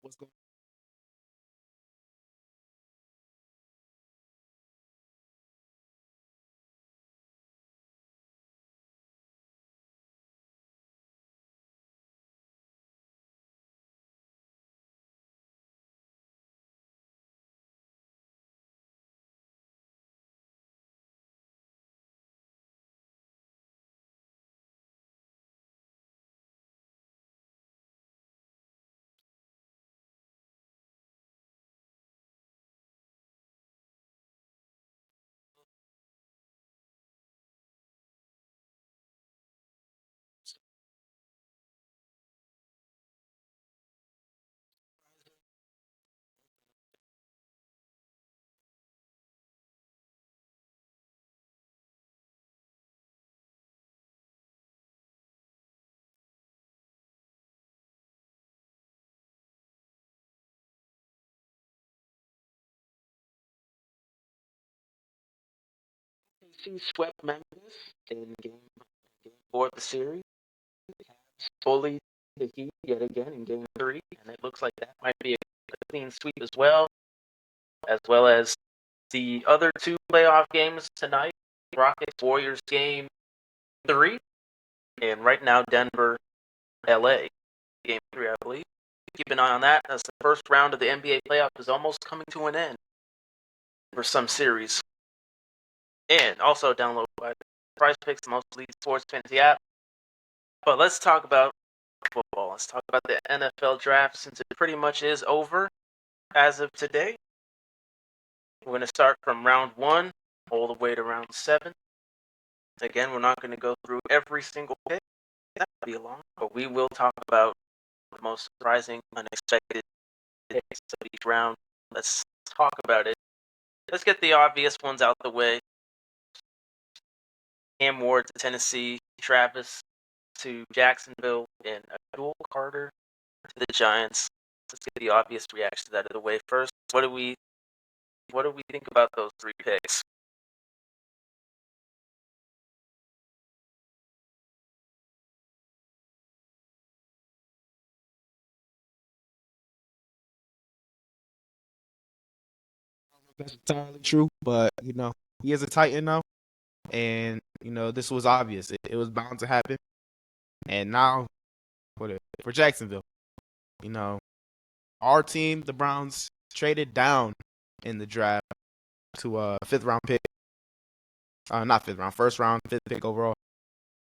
What's going She swept Memphis in game 4 of the series. Bullied the Heat yet again in game 3, and it looks like that might be a clean sweep as well as the other two playoff games tonight. Rockets Warriors game 3, and right now Denver LA game 3, I believe. Keep an eye on that as the first round of the NBA playoff is almost coming to an end for some series. And also download by Prize Picks, the most elite sports fantasy app. But let's talk about football. Let's talk about the NFL draft since it pretty much is over as of today. We're going to start from round 1 all the way to round 7. Again, we're not going to go through every single pick. That would be long, but we will talk about the most surprising, unexpected picks of each round. Let's talk about it. Let's get the obvious ones out the way. Cam Ward to Tennessee, Travis to Jacksonville, and Abdul Carter to the Giants. Let's get the obvious reactions out of the way first. What do we think about those 3 picks? That's entirely true, but he is a Titan now, and this was obvious. It was bound to happen, and now for Jacksonville, you know, our team, the Browns, traded down in the draft to a 5th round pick, not 5th round, 1st round, 5th pick overall,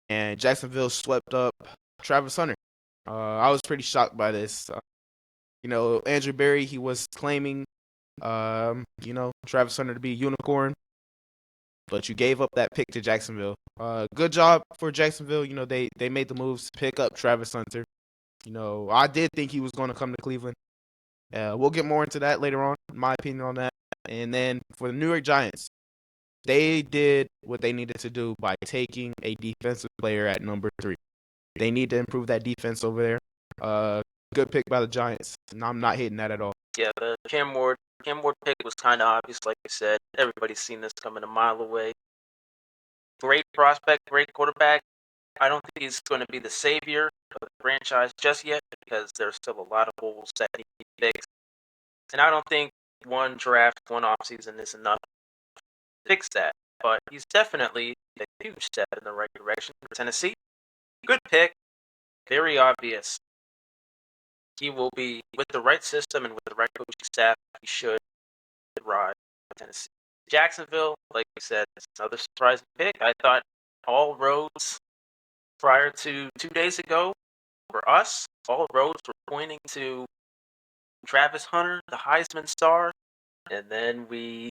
and Jacksonville swept up Travis Hunter. I was pretty shocked by this. Andrew Berry, he was claiming, Travis Hunter to be a unicorn, but you gave up that pick to Jacksonville. Good job for Jacksonville. They made the moves to pick up Travis Hunter. I did think he was going to come to Cleveland. We'll get more into that later on, my opinion on that. And then for the New York Giants, they did what they needed to do by taking a defensive player at number 3. They need to improve that defense over there. Good pick by the Giants. And I'm not hating that at all. Yeah, the Cam Ward pick was kind of obvious, like you said. Everybody's seen this coming a mile away. Great prospect, great quarterback. I don't think he's going to be the savior of the franchise just yet because there's still a lot of holes that need to be fixed. And I don't think one draft, one offseason is enough to fix that. But he's definitely a huge step in the right direction for Tennessee. Good pick. Very obvious. He will be, with the right system and with the right coaching staff, he should rise for Tennessee. Jacksonville, like we said, is another surprising pick. I thought all roads prior to 2 days ago, for us, all roads were pointing to Travis Hunter, the Heisman star, and then we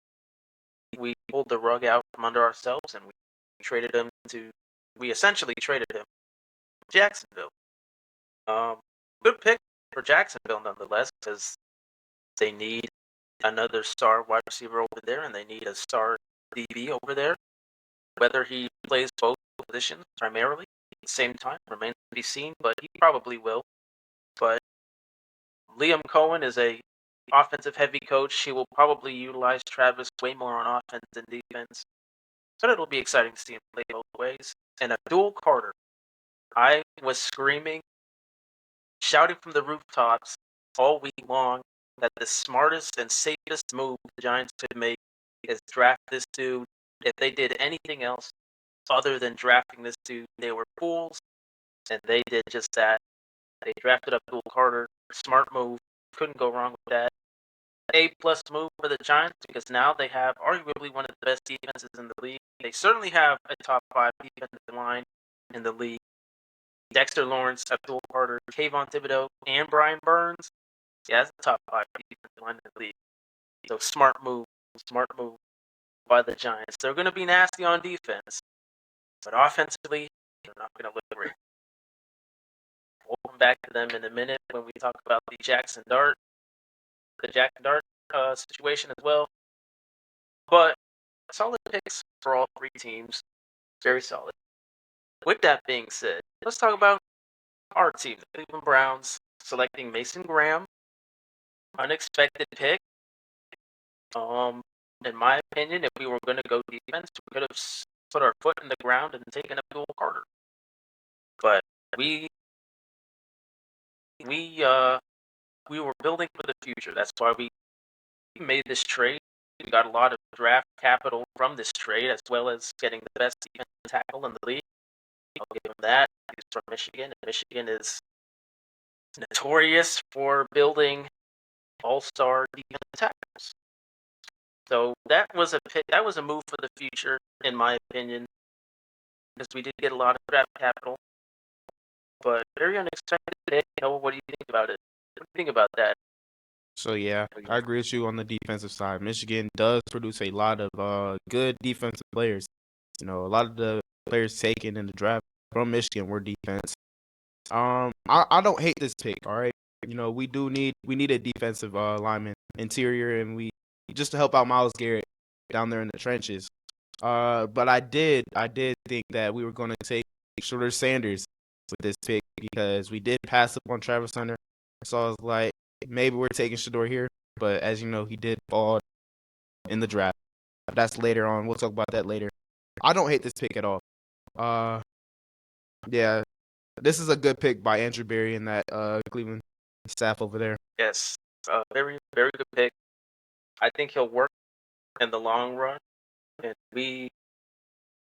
pulled the rug out from under ourselves and we essentially traded him to Jacksonville. Good pick for Jacksonville nonetheless, because they need another star wide receiver over there and they need a star DB over there. Whether he plays both positions primarily at the same time remains to be seen, but he probably will. But Liam Cohen is a offensive heavy coach. He will probably utilize Travis way more on offense than defense. But it'll be exciting to see him play both ways. And Abdul Carter, I was screaming, shouting from the rooftops all week long that the smartest and safest move the Giants could make is draft this dude. If they did anything else other than drafting this dude, they were fools, and they did just that. They drafted Abdul Carter. Smart move. Couldn't go wrong with that. A-plus move for the Giants because now they have arguably one of the best defenses in the league. They certainly have a top 5 defensive line in the league. Dexter Lawrence, Abdul Carter, Kayvon Thibodeau, and Brian Burns. Yeah, that's the top 5 defensive line in the league. So smart move by the Giants. They're going to be nasty on defense, but offensively, they're not going to look great. We'll come back to them in a minute when we talk about the Jackson Dart situation as well. But solid picks for all 3 teams. Very solid. With that being said, let's talk about our team, the Cleveland Browns, selecting Mason Graham. Unexpected pick. In my opinion, if we were going to go defense, we could have put our foot in the ground and taken Abdul Carter. But we were building for the future. That's why we made this trade. We got a lot of draft capital from this trade, as well as getting the best defensive tackle in the league. I'll give him that. He's from Michigan, and Michigan is notorious for building all-star defensive tackles. So that was a pick. That was a move for the future, in my opinion, because we did get a lot of draft capital. But very unexpected pick. What do you think about it? What do you think about that? So yeah, I agree with you on the defensive side. Michigan does produce a lot of good defensive players. A lot of the players taken in the draft from Michigan were defense. I don't hate this pick. All right, we need a defensive lineman interior, and we just to help out Myles Garrett down there in the trenches. But I did think that we were going to take Shorter Sanders with this pick because we did pass up on Travis Hunter. So I was like, maybe we're taking Shador here, but as you know, he did fall in the draft. That's later on. We'll talk about that later. I don't hate this pick at all. Yeah, this is a good pick by Andrew Berry and that Cleveland staff over there. Yes, very, very good pick. I think he'll work in the long run, and we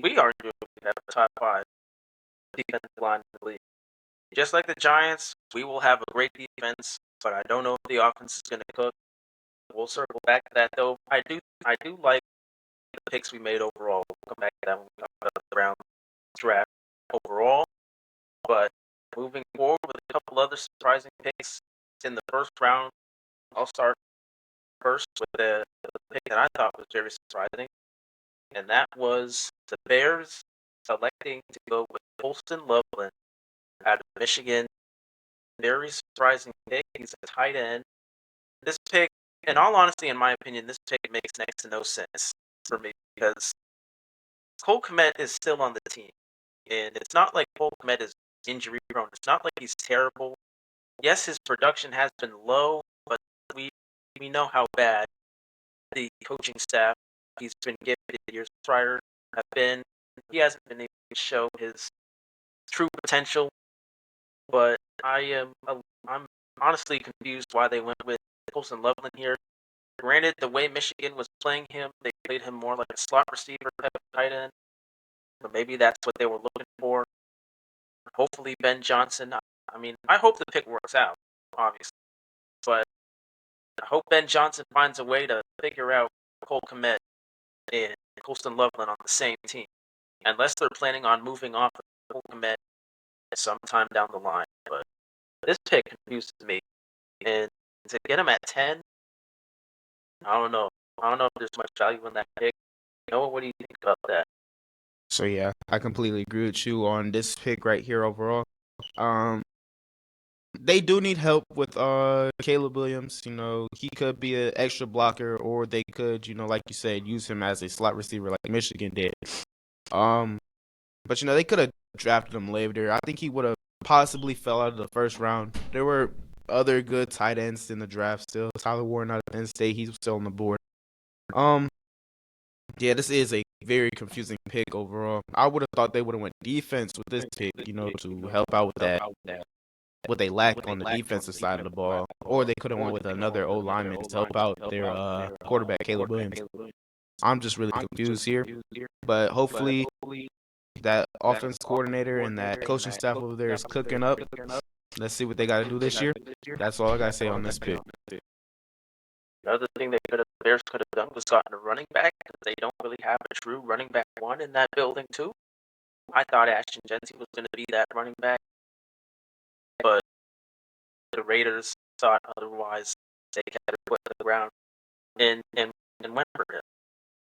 arguably have a top 5 defensive line in the league. Just like the Giants, we will have a great defense, but I don't know if the offense is going to cook. We'll circle back to that, though. I do like the picks we made overall. We'll come back to that when we talk about the Browns draft overall. But moving forward with a couple other surprising picks in the first round, I'll start first with the pick that I thought was very surprising, and that was the Bears selecting to go with Colston Loveland out of Michigan. Very surprising pick. He's a tight end. This pick, in all honesty, in my opinion, this pick makes next to no sense for me because Cole Kmet is still on the team. And it's not like Cole Kmet is injury prone. It's not like he's terrible. Yes, his production has been low, but we know how bad the coaching staff he's been gifted years prior have been. He hasn't been able to show his true potential, but I'm honestly confused why they went with Colston Loveland here. Granted, the way Michigan was playing him, they played him more like a slot receiver type of tight end. But maybe that's what they were looking for. Hopefully, Ben Johnson. I hope the pick works out, obviously. But I hope Ben Johnson finds a way to figure out Cole Kmet and Colston Loveland on the same team. Unless they're planning on moving off of Cole Kmet sometime down the line. But this pick confuses me. And to get him at 10, I don't know. I don't know if there's much value in that pick. Noah, what do you think about that? So yeah, I completely agree with you on this pick right here overall. They do need help with Caleb Williams. He could be an extra blocker, or they could, like you said, use him as a slot receiver like Michigan did. But they could have drafted him later. I think he would have possibly fell out of the first round. There were other good tight ends in the draft still. Tyler Warren out of Penn State, he's still on the board. Yeah, this is a very confusing pick overall. I would have thought they would have went defense with this pick, to help out with that. what they lack on the defensive side of the ball, or they could have went with another O lineman to help out their quarterback Caleb Williams. I'm just really confused here, but hopefully that offense coordinator and that coaching staff over there is cooking up. Let's see what they got to do this year. That's all I got to say on this pick. Another thing the Bears could have done was gotten a running back, because they don't really have a true running back one in that building too. I thought Ashton Genty was going to be that running back, but the Raiders thought otherwise. They kept it put to the ground and went for him.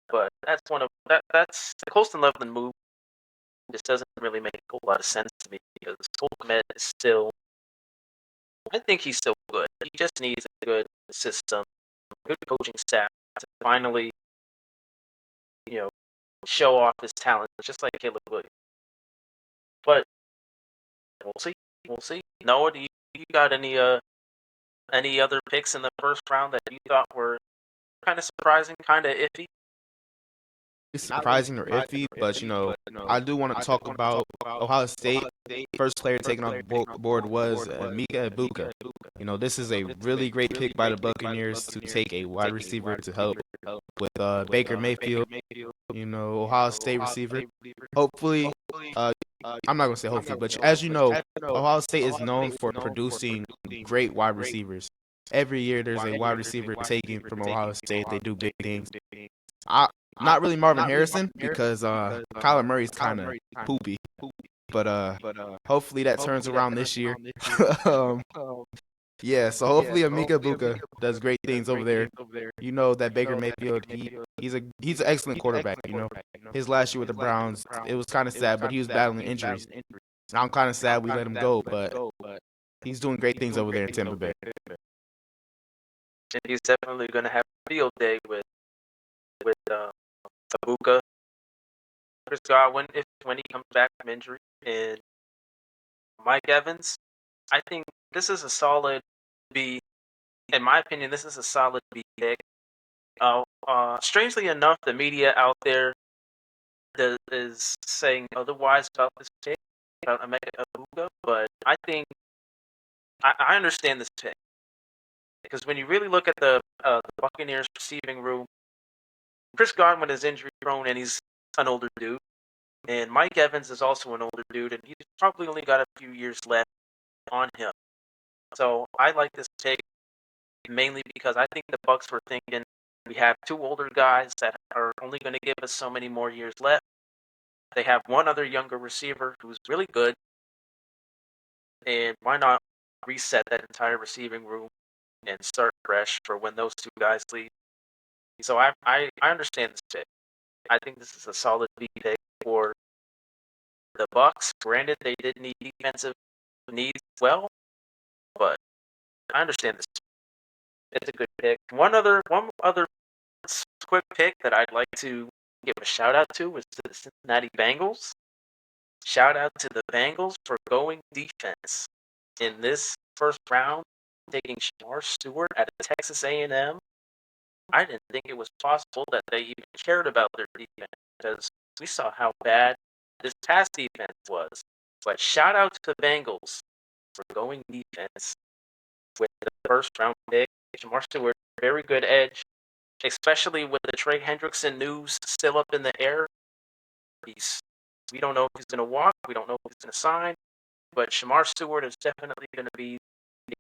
But that's the Colston Loveland move. This doesn't really make a whole lot of sense to me, because Cole Kmet is still. I think he's still good. He just needs a good system, good coaching staff to finally, show off his talent, just like Caleb Williams. But we'll see. We'll see. Noah, do you got any other picks in the first round that you thought were kind of surprising, kind of iffy? Surprising or iffy, but I do want to talk about Ohio State. First player taken off the board was Mika Ibuka. This is a really great pick by the Buccaneers to take a wide receiver to help with Baker Mayfield. Ohio State receiver. Hopefully, I'm not gonna say hopefully, but as you know, Ohio State is known for producing great wide receivers. Every year, there's a wide receiver taken from Ohio State. They do big things. Not really Marvin Harrison, because Kyler Murray's kind of poopy, but hopefully that turns around this year. um, yeah, so hopefully Amika Buka does great things over there. You know that Baker Mayfield, he's an excellent quarterback. His last year with the Browns, it was kind of sad, but he was battling injuries. Now I'm kind of sad we let him go, but he's doing great things over there in Tampa Bay. And he's definitely going to have a field day with Ibuka, Chris Godwin, when he comes back from injury, and Mike Evans. I think this is a solid B. In my opinion, this is a solid B pick. Strangely enough, the media out there is saying otherwise about this pick, about Emeka Ibuka, but I think I understand this pick, because when you really look at the Buccaneers receiving room, Chris Godwin is injury prone and he's an older dude, and Mike Evans is also an older dude, and he's probably only got a few years left on him. So I like this pick mainly because I think the Bucs were thinking, we have two older guys that are only going to give us so many more years left. They have one other younger receiver who's really good, and why not reset that entire receiving room and start fresh for when those two guys leave? So I understand this pick. I think this is a solid B pick for the Bucs. Granted, they did need defensive needs as well, but I understand this. It's a good pick. One other quick pick that I'd like to give a shout out to is to the Cincinnati Bengals. Shout out to the Bengals for going defense in this first round, taking Shamar Stewart out of Texas A&M. I didn't think it was possible that they even cared about their defense, because we saw how bad this past defense was. But shout out to the Bengals for going defense with the first round pick. Shamar Stewart, very good edge, especially with the Trey Hendrickson news still up in the air. We don't know if he's going to walk. We don't know if he's going to sign. But Shamar Stewart is definitely going to be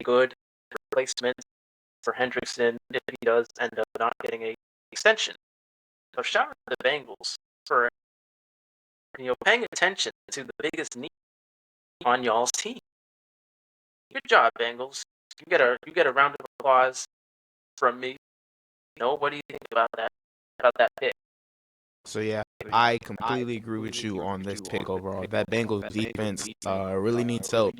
a good replacement for Hendrickson if he does end up not getting an extension. So shout out to the Bengals for paying attention to the biggest need on y'all's team. Good job, Bengals. You get a round of applause from me. What do you think about that pick? So yeah, I completely agree with you on this pick overall. That Bengals defense really needs help.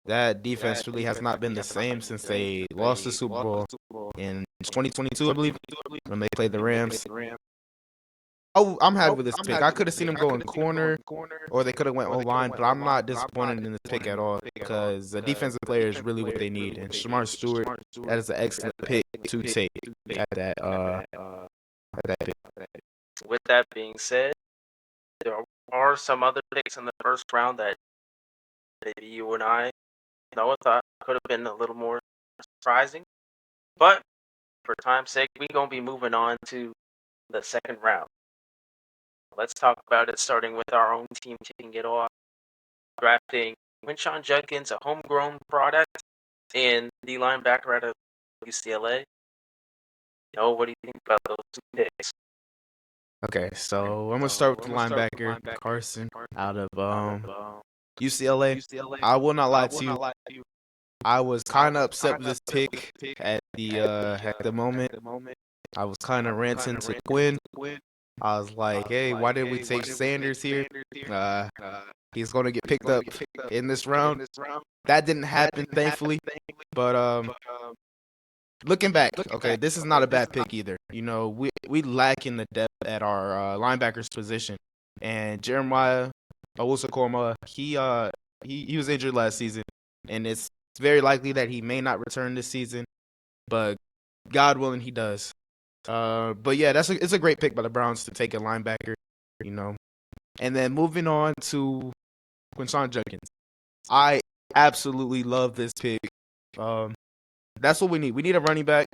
That defense really has not been the same since they lost the Super Bowl in 2022, I believe, when they played the Rams. Oh, I'm happy with this pick. I could have seen them go in corner, or they could have went O-line, but I'm not disappointed in this pick at all, because the defensive player is really what they need. And Shamar Stewart, that is an excellent pick to take at that pick. With that being said, there are some other picks in the first round that maybe you and I Noah thought could have been a little more surprising. But for time's sake, we're going to be moving on to the second round. Let's talk about it, starting with our own team kicking it off, drafting Quinshon Judkins, a homegrown product, and the linebacker out of UCLA. What do you think about those two picks? Okay, so I'm gonna start with the linebacker Carson out of UCLA. I will not lie to you. I was kind of upset with this pick at the moment. I was kind of ranting to Quinn. I was like, "Hey, why did we take Sanders here? Uh, he's gonna get picked up in this round." That didn't happen, thankfully. But looking back, okay, this is not a bad pick either. We lack in the depth at our linebackers position, and Jeremiah Owusu-Koramoah, he was injured last season, and it's very likely that he may not return this season, but God willing, he does. But yeah, it's a great pick by the Browns to take a linebacker, you know. And then moving on to Quinshon Judkins, I absolutely love this pick. That's what we need. We need a running back.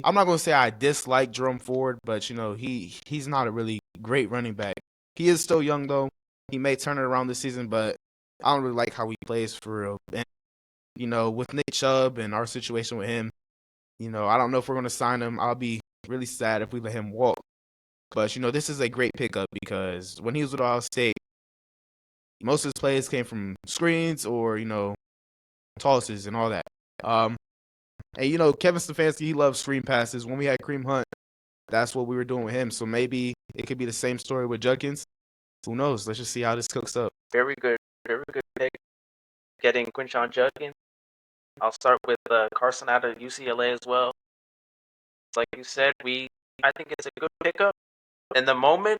I'm not gonna say I dislike Jerome Ford, but he's not a really great running back. He is still young though. He may turn it around this season, but I don't really like how he plays for real. And with Nick Chubb and our situation with him, I don't know if we're gonna sign him. I'll be really sad if we let him walk. But this is a great pickup because when he was with Ohio State, most of his plays came from screens or tosses and all that. And Kevin Stefanski, he loves screen passes. When we had Kareem Hunt, that's what we were doing with him. So maybe it could be the same story with Judkins. Who knows? Let's just see how this cooks up. Very good pick. Getting Quinshon Judkins. I'll start with Carson out of UCLA as well. Like you said, I think it's a good pickup. In the moment,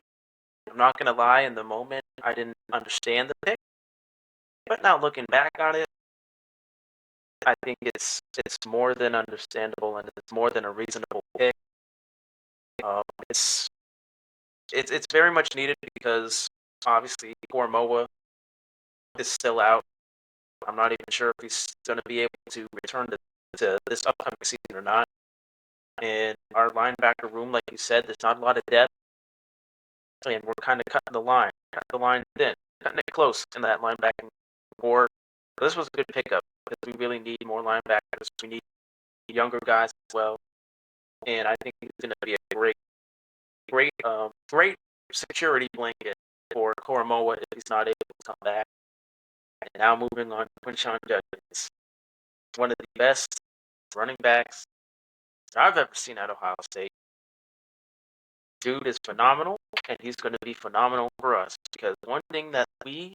I'm not gonna lie. In the moment, I didn't understand the pick, but now looking back on it, I think it's more than understandable and it's more than a reasonable pick. It's very much needed because obviously Koramoah is still out. I'm not even sure if he's going to be able to return to this upcoming season or not. And our linebacker room, like you said, there's not a lot of depth, and we're kind of cutting the line thin, cutting it close in that linebacking core. So this was a good pickup because we really need more linebackers. We need younger guys as well, and I think he's going to be a great security blanket for Koramoah if he's not able to come back. And now moving on to Quinshon Judkins, one of the best running backs I've ever seen at Ohio State. Dude is phenomenal, and he's going to be phenomenal for us because one thing that we,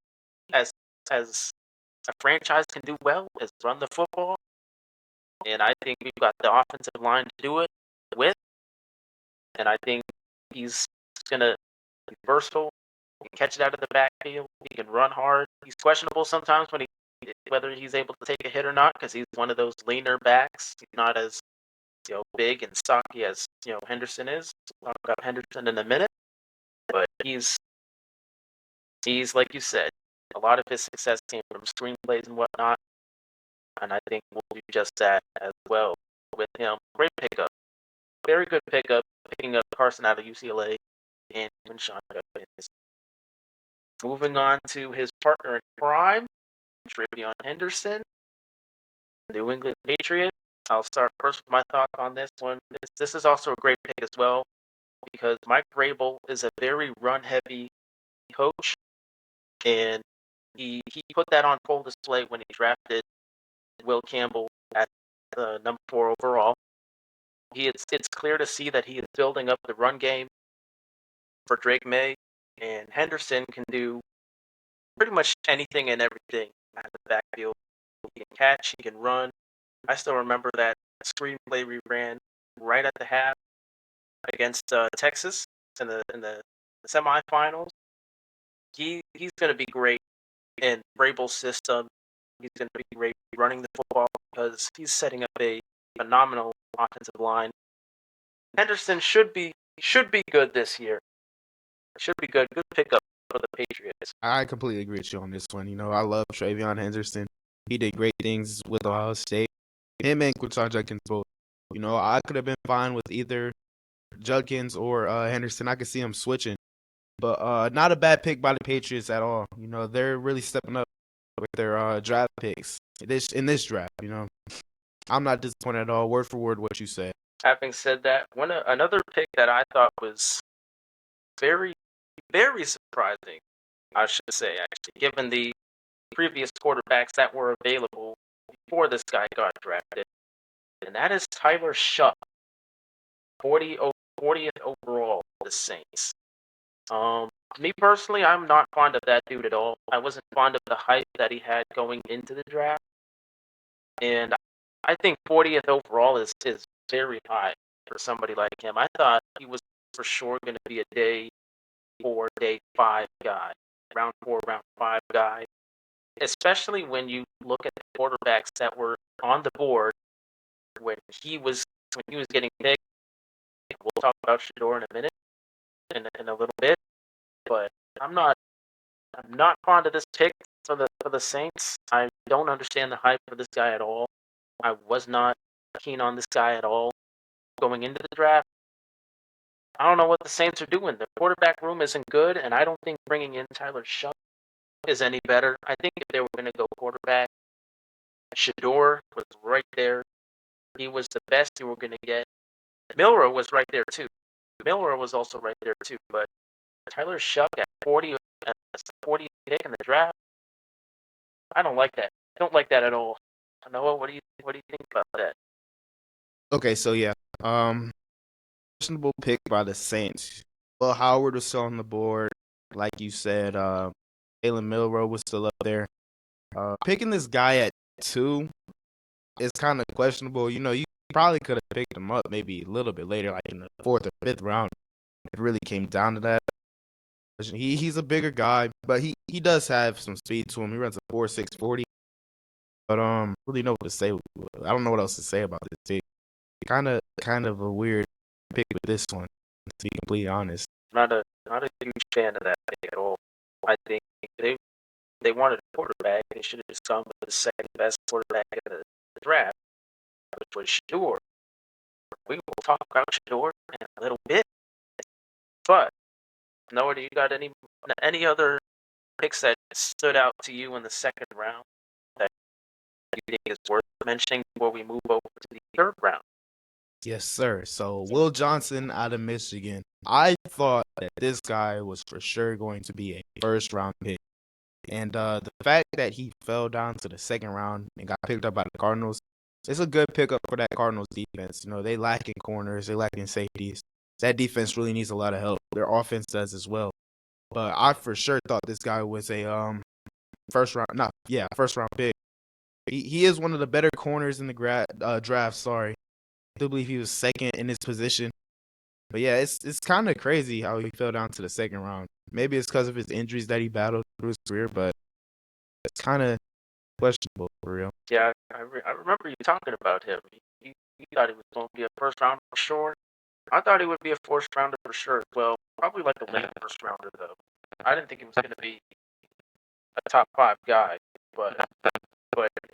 as a franchise, can do well is run the football, and I think we've got the offensive line to do it with, and I think he's going to be versatile. He can catch it out of the backfield. He can run hard. He's questionable sometimes whether he's able to take a hit or not because he's one of those leaner backs. He's not as big and stocky as Henderson is. We'll talk about Henderson in a minute, but he's like you said, a lot of his success came from screenplays and whatnot, and I think we'll do just that as well with him. Great pickup, very good pickup, picking up Carson out of UCLA and Quinshon Judkins. Moving on to his partner in crime, Travion Henderson, New England Patriot. I'll start first with my thoughts on this one. This is also a great pick as well because Mike Vrabel is a very run-heavy coach, and he put that on full display when he drafted Will Campbell at number 4 overall. It's clear to see that he is building up the run game for Drake May, and Henderson can do pretty much anything and everything at the backfield. He can catch, he can run. I still remember that screenplay we ran right at the half against Texas in the semifinals. He's going to be great in Vrabel's system. He's going to be great running the football because he's setting up a phenomenal offensive line. Henderson should be good this year. Should be good. Good pickup for the Patriots. I completely agree with you on this one. I love Travion Henderson. He did great things with Ohio State. Him and Quinton Judkins both. I could have been fine with either Judkins or Henderson. I could see him switching. But not a bad pick by the Patriots at all. They're really stepping up with their draft picks in this draft. I'm not disappointed at all. Word for word, what you said. Having said that, another pick that I thought was very, very surprising, I should say, actually, given the previous quarterbacks that were available before this guy got drafted, and that is Tyler Shuck, 40th overall for the Saints. Me personally, I'm not fond of that dude at all. I wasn't fond of the hype that he had going into the draft, and I think 40th overall is very high for somebody like him. I thought he was for sure going to be a day 4, day 5 guy, round 4, round 5 guy, especially when you look at the quarterbacks that were on the board when he was getting picked. We'll talk about Shador in a minute, in a little bit, but I'm not fond of this pick for the Saints. I don't understand the hype for this guy at all. I was not keen on this guy at all going into the draft. I don't know what the Saints are doing. The quarterback room isn't good, and I don't think bringing in Tyler Shuck is any better. I think if they were going to go quarterback, Shador was right there. He was the best you were going to get. Milroe was right there too. Milroe was also right there too. But Tyler Shuck at 40th pick in the draft, I don't like that. I don't like that at all. Noah, what do you think about that? Okay, so yeah, questionable pick by the Saints. Well, Howard was still on the board, like you said. Jalen Milroe was still up there. Picking this guy at 2 is kind of questionable. You probably could have picked him up maybe a little bit later, like in the 4th or 5th round. It really came down to that. He's a bigger guy, but he does have some speed to him. He runs a 4.6 40. But really know what to say. I don't know what else to say about this team. Kind of a weird pick with this one, to be completely honest. Not a huge fan of that pick at all. I think they wanted a quarterback. They should have just gone with the second best quarterback of the draft, which was Shador. We will talk about Shador in a little bit. But Noah, do you got any other picks that stood out to you in the second round that you think is worth mentioning before we move over to the third round? Yes, sir. So Will Johnson out of Michigan. I thought that this guy was for sure going to be a first round pick. And the fact that he fell down to the second round and got picked up by the Cardinals, it's a good pickup for that Cardinals defense. They lack in corners, they lack in safeties. That defense really needs a lot of help. Their offense does as well. But I for sure thought this guy was a first round pick. He is one of the better corners in the draft. Sorry, I do believe he was second in his position. But yeah, it's kind of crazy how he fell down to the second round. Maybe it's because of his injuries that he battled through his career, but it's kind of questionable for real. Yeah, I remember you talking about him. You thought he was going to be a first rounder for sure. I thought he would be a first rounder for sure. Well, probably like a late first rounder though. I didn't think he was going to be a top 5 guy, but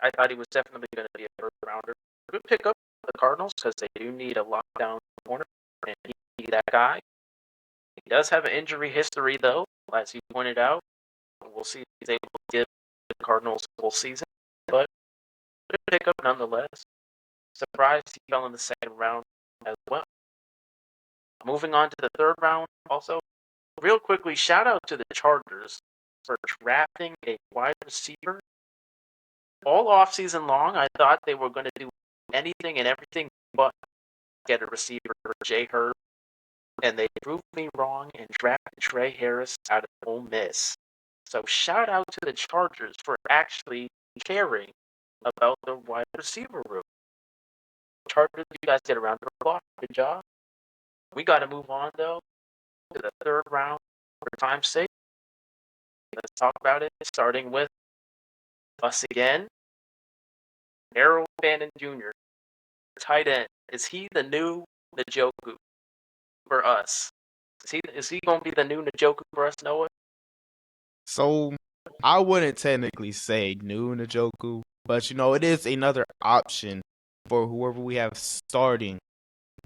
I thought he was definitely going to be a first rounder. Good pickup for the Cardinals because they do need a lockdown corner, and he's that guy. He does have an injury history though, as you pointed out. We'll see if he's able to give the Cardinals a full season, but good pickup nonetheless. Surprised he fell in the second round as well. Moving on to the third round, also, real quickly, shout out to the Chargers for drafting a wide receiver. All offseason long, I thought they were going to do anything and everything but get a receiver for Jay Herb, and they proved me wrong and drafted Trey Harris out of Ole Miss. So shout out to the Chargers for actually caring about the wide receiver room. Chargers, you guys get around the block. Good job. We got to move on, though, to the third round for time's sake. Let's talk about it, starting with us again. Errol Bannon Jr., tight end. Is he the new Njoku for us? Is he going to be the new Njoku for us, Noah? So I wouldn't technically say new Njoku, but it is another option for whoever we have starting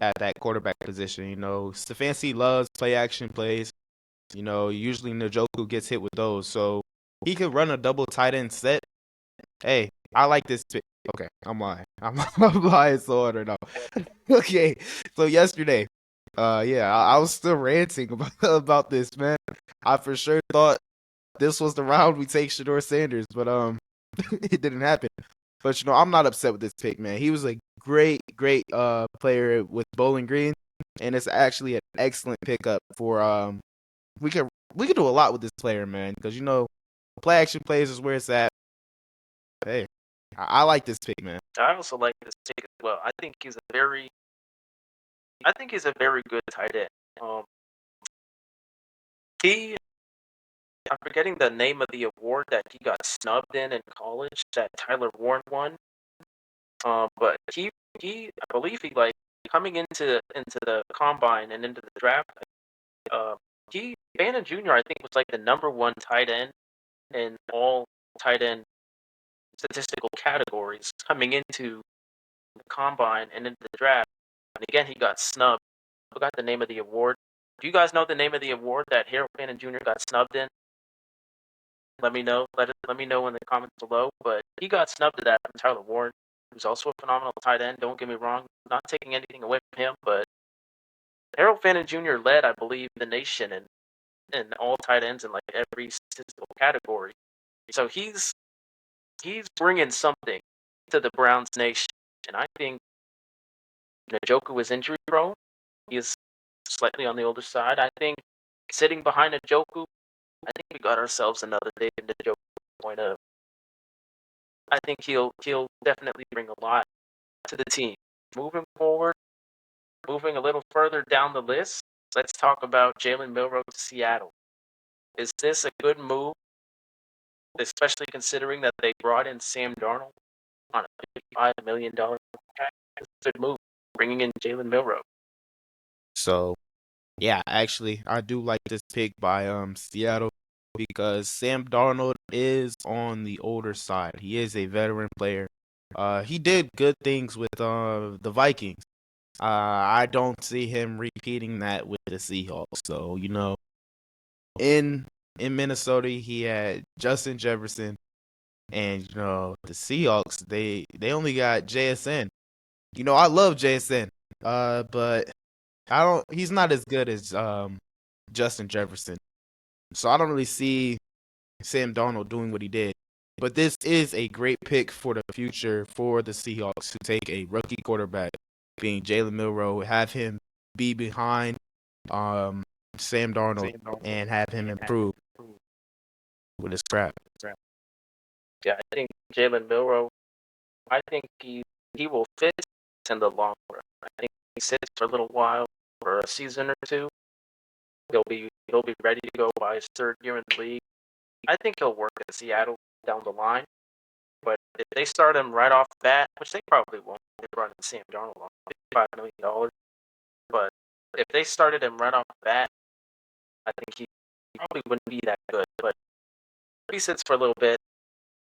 at that quarterback position. Stefanski loves play action plays. Usually Njoku gets hit with those, so he could run a double tight end set. Hey, I like this pick. Okay, I'm lying. I'm lying so hard right now. Okay, so yesterday, yeah, I was still ranting about this, man. I for sure thought this was the round we take Shador Sanders, but it didn't happen. But I'm not upset with this pick, man. He was a great player with Bowling Green, and it's actually an excellent pickup for we could we could do a lot with this player, man, because play action plays is where it's at. Hey, I like this pick, man. I also like this pick as well. I think he's a very good tight end. Um, he I'm forgetting the name of the award that he got snubbed in college that Tyler Warren won. But I believe he like coming into the combine and into the draft. Uh, Bannon Jr. I think was like the number one tight end in all tight end statistical categories coming into the combine and into the draft. And again, he got snubbed. I forgot the name of the award. Do you guys know the name of the award that Harold Bannon Jr. got snubbed in? Let me know. Let me know in the comments below. But he got snubbed to that from Tyler Warren, who's also a phenomenal tight end. Don't get me wrong. Not taking anything away from him, but Harold Bannon Jr. led, I believe, the nation in all tight ends in like every statistical category. So he's bringing something to the Browns nation, and I think Njoku is injury prone. He is slightly on the older side. I think sitting behind Njoku, I think we got ourselves another David Njoku point of. I think he'll definitely bring a lot to the team. Moving forward, moving a little further down the list, let's talk about Jalen Milroe to Seattle. Is this a good move, especially considering that they brought in Sam Darnold on a $55 million contract? It's a good move, bringing in Jalen Milroe. So yeah, actually, I do like this pick by Seattle because Sam Darnold is on the older side. He is a veteran player. He did good things with the Vikings. I don't see him repeating that with the Seahawks. So, in Minnesota, he had Justin Jefferson, and the Seahawks they only got JSN. I love JSN, but I don't. He's not as good as Justin Jefferson. So I don't really see Sam Darnold doing what he did. But this is a great pick for the future for the Seahawks to take a rookie quarterback, being Jalen Milroe, have him be behind um, Sam Darnold, and have him improve with his craft. Yeah, I think Jalen Milroe. I think he will fit in the long run. I think he sits for a little while, for a season or two. He'll be ready to go by his third year in the league. I think he'll work in Seattle down the line. But if they start him right off the bat, which they probably won't, they brought in Sam Darnold on $55 million. But if they started him right off the bat, I think he probably wouldn't be that good. But if he sits for a little bit,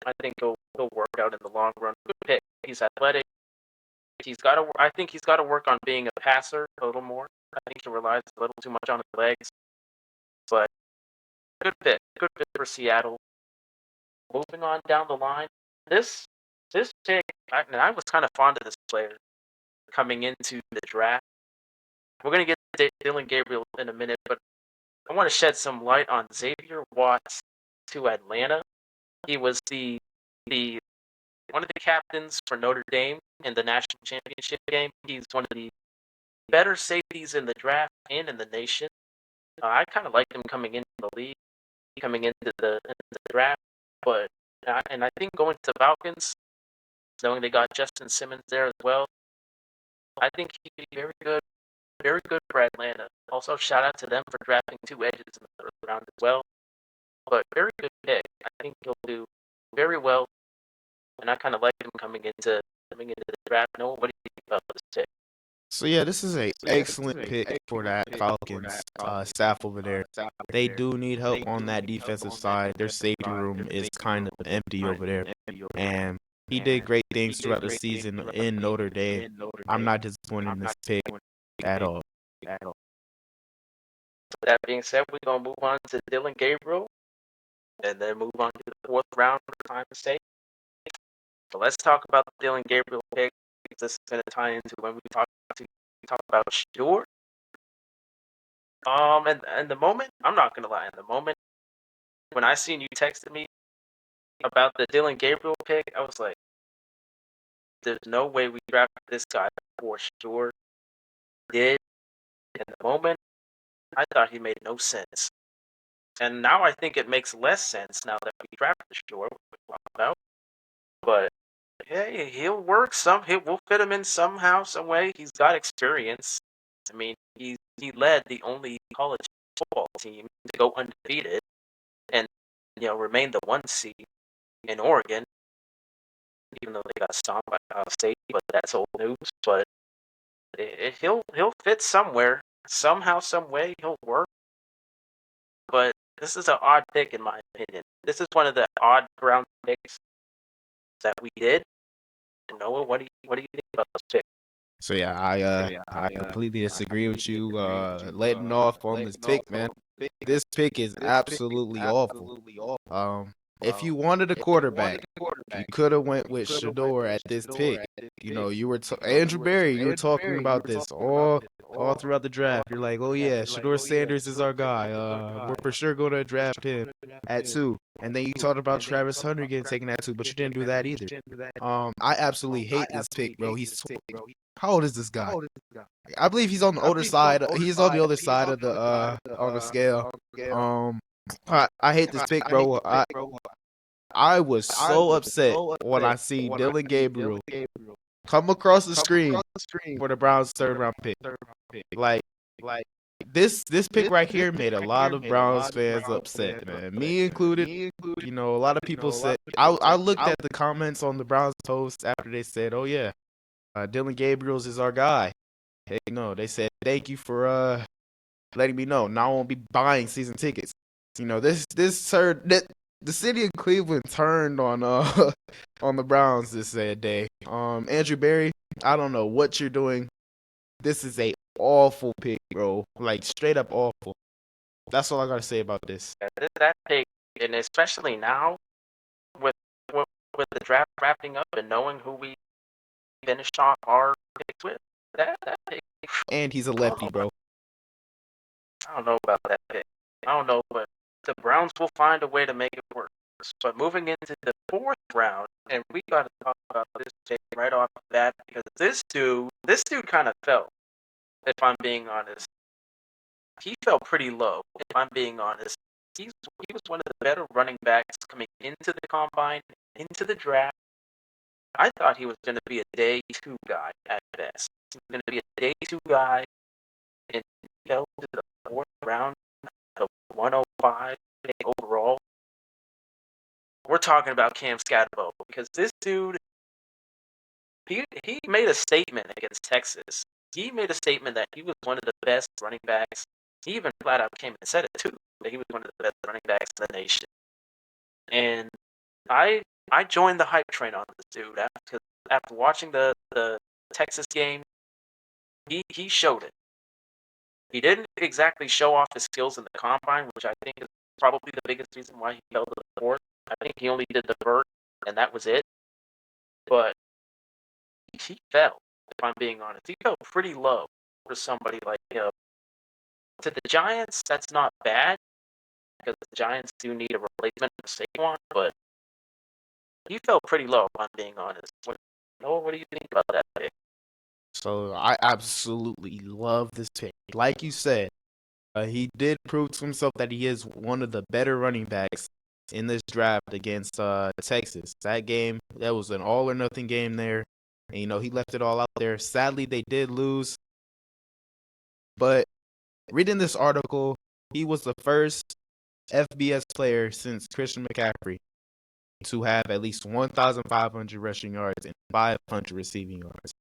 I think he'll work out in the long run. Good pick. He's athletic. I think he's got to work on being a passer a little more. I think he relies a little too much on his legs. But good pick. Good pick for Seattle. Moving on down the line, this pick, I was kind of fond of this player coming into the draft. We're gonna get to Dylan Gabriel in a minute, but I want to shed some light on Xavier Watts to Atlanta. He was the one of the captains for Notre Dame in the national championship game. He's one of the better safeties in the draft and in the nation. I kind of liked him coming into the league, coming into the draft, but and I think going to Falcons, knowing they got Justin Simmons there as well, I think he'd be very good for Atlanta. Also, shout out to them for drafting two edges in the third round as well. But very good pick. I think he'll do very well, and I kind of like him coming into the draft. No, what do you think about this pick? So yeah, this is a excellent pick for that Falcons staff over there. They do need help on that defensive side. Their safety room is kind of empty over there, and he did great things throughout the season in Notre Dame. I'm not disappointed in this pick at all. That being said, we're gonna move on to Dylan Gabriel, and then move on to the fourth round for time to say. So let's talk about the Dylan Gabriel pick. This is gonna tie into when we talk about Shador. And the moment, I'm not gonna lie, in the moment when I seen you texted me about the Dylan Gabriel pick, I was like, there's no way we drafted this guy for sure. Did in the moment, I thought he made no sense. And now I think it makes less sense now that we drafted Shore, about. But hey, he'll work we'll fit him in somehow, some way. He's got experience. I mean, he led the only college football team to go undefeated and remain the 1 seed in Oregon, even though they got stomped by Ohio State. But that's old news. But he'll fit somewhere, somehow, some way. He'll work. But this is an odd pick in my opinion. This is one of the odd round picks that we did. Noah, what do you think about this pick? So yeah, I completely disagree with you. Letting off on this pick, man. This pick is absolutely awful. If you wanted a quarterback, you could have went with Shador at this pick. You know, you were Andrew Berry. You were talking about this all throughout the draft. You're like, oh yeah, Shador Sanders is our guy. We're for sure going to draft him at 2. And then you talked about Travis Hunter getting taken at 2, but you didn't do that either. I absolutely hate this pick, bro. How old is this guy? I believe he's on the older side. He's on the other side of the on the scale. Um, I hate this pick, bro. I was so upset when I see Dylan Gabriel come across the screen for the Browns' third round pick. Like this pick right here made a lot of Browns fans upset, man. Me included. You know, a lot of people said I looked at the comments on the Browns post after they said, "Oh yeah, Dylan Gabriel's is our guy." Hey, no, they said thank you for letting me know. Now I won't be buying season tickets. You know, the city of Cleveland turned on on the Browns this day. Andrew Berry, I don't know what you're doing. This is a awful pick, bro. Like straight up awful. That's all I gotta say about this. That pick, and especially now with with, with the draft wrapping up and knowing who we finished off our picks with, that pick. And he's a lefty, bro. I don't know about that pick. I don't know, but the Browns will find a way to make it work. But moving into the fourth round, and we got to talk about this pick right off the bat because this dude kind of fell. If I'm being honest, he fell pretty low. If I'm being honest, he was one of the better running backs coming into the combine, into the draft. I thought he was going to be a day 2 guy at best. He was going to be a day 2 guy, and he fell to the fourth round, the 105 overall. We're talking about Cam Scatterbo because this dude, he made a statement against Texas. He made a statement that he was one of the best running backs. He even flat out came and said it too, that he was one of the best running backs in the nation. And I joined the hype train on this dude after watching the Texas game. He showed it. He didn't exactly show off his skills in the combine, which I think is probably the biggest reason why he fell to the fourth. I think he only did the vert, and that was it. But he fell, if I'm being honest. He fell pretty low for somebody like him. To the Giants, that's not bad, because the Giants do need a replacement for Saquon, but he fell pretty low, if I'm being honest. What do you think about that pick? So I absolutely love this pick. Like you said, he did prove to himself that he is one of the better running backs in this draft against Texas. That game, that was an all or nothing game there. And, you know, he left it all out there. Sadly, they did lose. But reading this article, he was the first FBS player since Christian McCaffrey to have at least 1,500 rushing yards and 500 receiving yards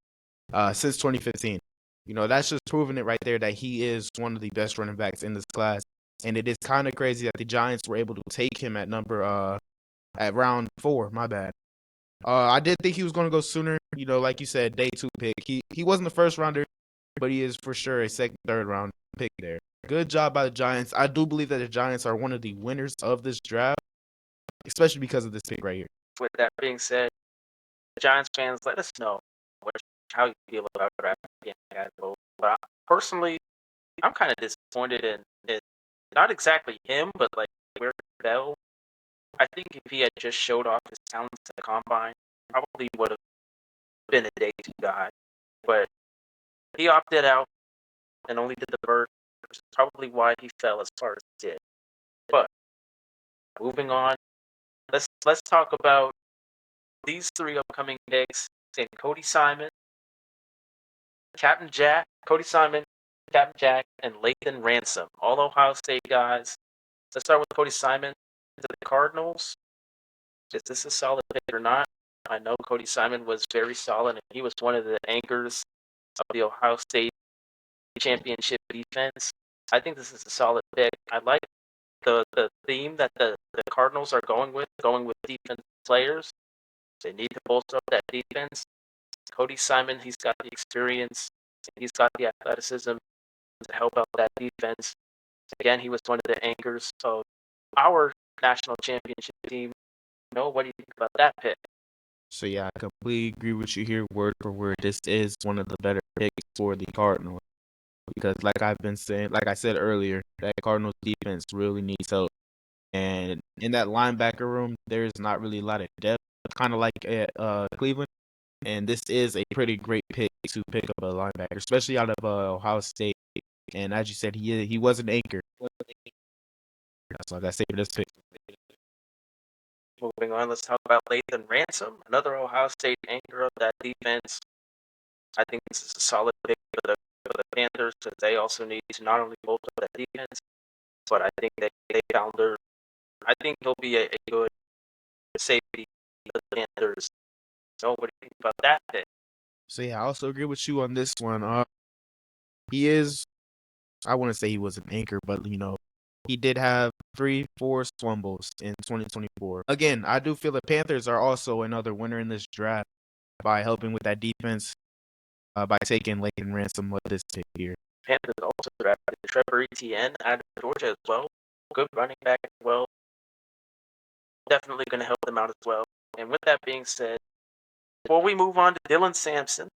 since 2015. That's just proving it right there that he is one of the best running backs in this class. And it is kind of crazy that the Giants were able to take him at round 4. My bad. I did think he was going to go sooner. Like you said, day 2 pick. He wasn't the first rounder, but he is for sure a second, third round pick there. Good job by the Giants. I do believe that the Giants are one of the winners of this draft, especially because of this pick right here. With that being said, Giants fans, let us know how you feel about drafting Gato. But personally, I'm kind of disappointed in it. Not exactly him, but like where he fell. I think if he had just showed off his talents at the combine, probably would have been a day 2 guy. But he opted out and only did the vert, which is probably why he fell as far as he did. But moving on, let's talk about these 3 upcoming picks: and Cody Simon, Captain Jack, Cody Simon, Captain Jack, and Lathan Ransom, all Ohio State guys. Let's start with Cody Simon to the Cardinals. Is this a solid pick or not? I know Cody Simon was very solid, and he was one of the anchors of the Ohio State championship defense. I think this is a solid pick. I like the theme that the Cardinals are going with defense players. They need to bolster up that defense. Cody Simon, he's got the experience, he's got the athleticism to help out that defense. Again, he was one of the anchors of our national championship team. What do you think about that pick? So yeah, I completely agree with you here, word for word. This is one of the better picks for the Cardinals because, like I said earlier, that Cardinals defense really needs help. And in that linebacker room, there's not really a lot of depth, kind of like at Cleveland. And this is a pretty great pick to pick up a linebacker, especially out of Ohio State. And as you said, he was an anchor. That's all I got to say for this pick. Moving on, let's talk about Lathan Ransom, another Ohio State anchor of that defense. I think this is a solid pick for the Panthers because they also need to not only bolster that defense, but I think they found their. I think he'll be a good safety for the Panthers. So what do you think about that pick? So yeah, I also agree with you on this one. He is, I wouldn't say he was an anchor, but he did have 3 forced fumbles in 2024. Again, I do feel the Panthers are also another winner in this draft by helping with that defense, by taking Lathan Ransom with this pick here. Panthers also drafted Trevor Etienne out of Georgia as well. Good running back as well. Definitely going to help them out as well. And with that being said, before we move on to Dylan Sampson,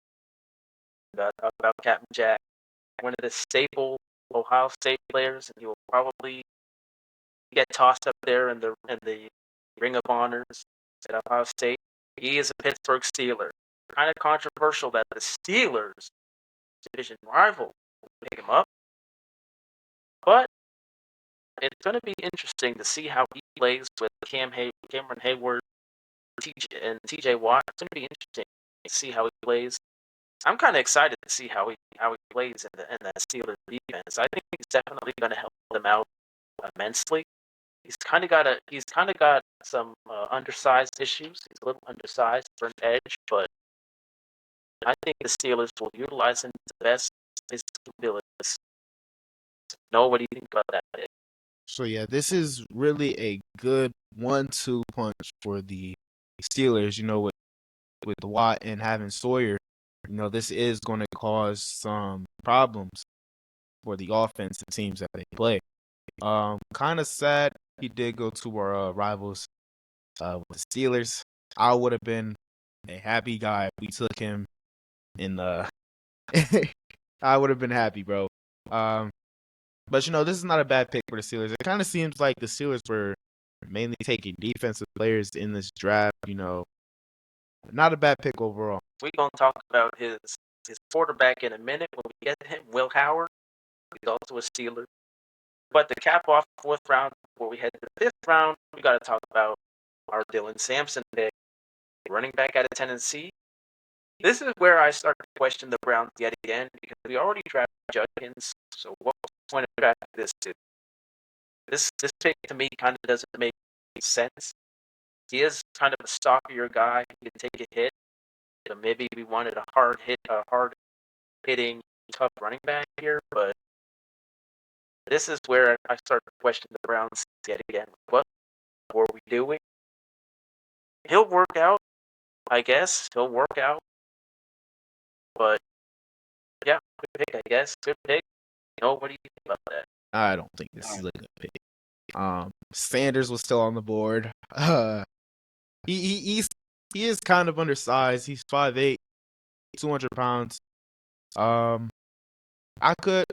we got to talk about Captain Jack, one of the staple Ohio State players, and he will probably get tossed up there in the Ring of Honors at Ohio State. He is a Pittsburgh Steeler. Kind of controversial that the Steelers, division rival, pick him up, but it's going to be interesting to see how he plays with Cameron Hayward, and TJ Watt. It's going to be interesting to see how he plays. I'm kind of excited to see how he plays in that Steelers defense. I think he's definitely going to help them out immensely. He's kind of got some undersized issues. He's a little undersized for an edge, but I think the Steelers will utilize him to the best of his abilities. What do you think about that pick? So yeah, this is really a good 1-2 punch for the Steelers. With Watt and having Sawyer, this is going to cause some problems for the offense and teams that they play. Kind of sad he did go to our rivals, with the Steelers. I would have been a happy guy if we took him in the. I would have been happy, bro. But this is not a bad pick for the Steelers. It kind of seems like the Steelers were mainly taking defensive players in this draft. Not a bad pick overall. We're going to talk about his quarterback in a minute when we get to him, Will Howard. He's also a Steeler. But to cap off the 4th round, before we head to the 5th round, we got to talk about our Dylan Sampson pick, running back out of Tennessee. This is where I start to question the Browns yet again because we already drafted Judkins. So what was the point of drafting this dude? This pick to me kind of doesn't make sense. He is kind of a stockier guy. He can take a hit. So maybe we wanted a hard hitting tough running back here, but this is where I start to question the Browns yet again. What were we doing? He'll work out, I guess. He'll work out. But, yeah, good pick, I guess. Good pick. What do you think about that? I don't think this is a good pick. Sanders was still on the board. He's he is kind of undersized. He's 5'8", 200 pounds. Um, I can't